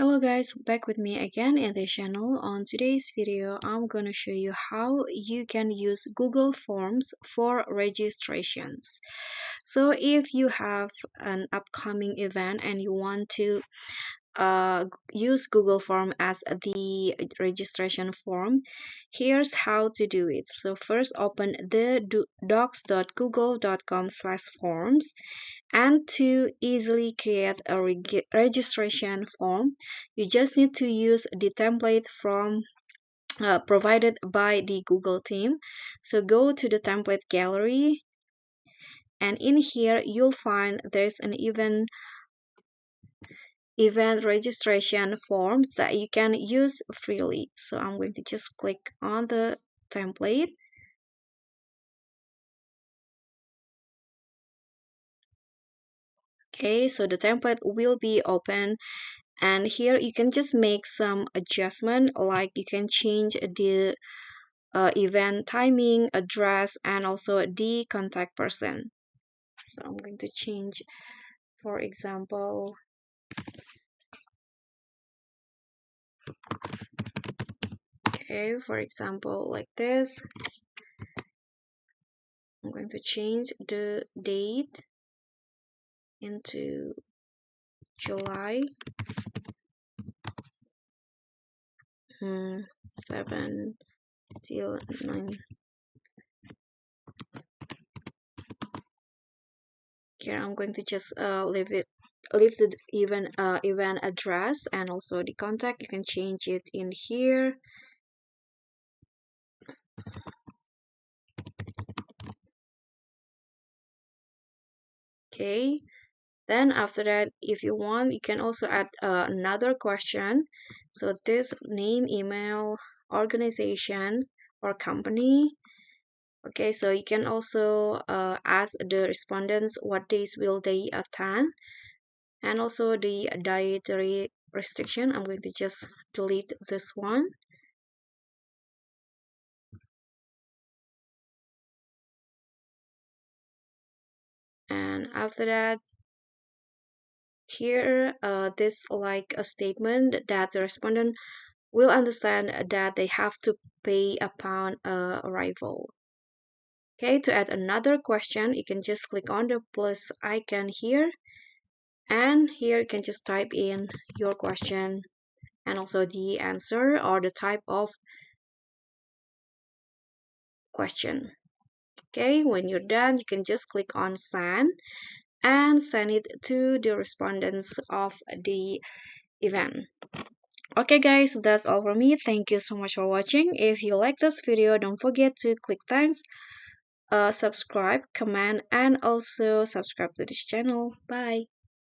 Hello guys, back with me again in this channel. On today's video, I'm gonna show you how you can use Google Forms for registrations. So if you have an upcoming event and you want to use Google Form as the registration form, here's how to do it. So first open the docs.google.com/forms, and to easily create a registration form, you just need to use the template from provided by the Google team. So go to the template gallery, and in here you'll find there's an event registration forms that you can use freely. So I'm going to just click on the template. Okay, so the template will be open, and here you can just make some adjustment, like you can change the event timing, address, and also the contact person. So I'm going to change, for example, like this. I'm going to change the date into July 7 till 9. Here I'm going to just leave the event address, and also the contact. You can change it in here. Okay, then after that, if you want, you can also add another question. So this name, email, organization, or company. Okay, so you can also ask the respondents what days will they attend, and also the dietary restriction. I'm going to just delete this one. And after that, here this like a statement that the respondent will understand that they have to pay upon arrival. Okay, to add another question, you can just click on the plus icon here, and here you can just type in your question and also the answer or the type of question. Okay, when you're done, you can just click on send and send it to the respondents of the event. Okay guys, that's all from me. Thank you so much for watching. If you like this video, don't forget to click thanks, subscribe, comment, and also subscribe to this channel. Bye.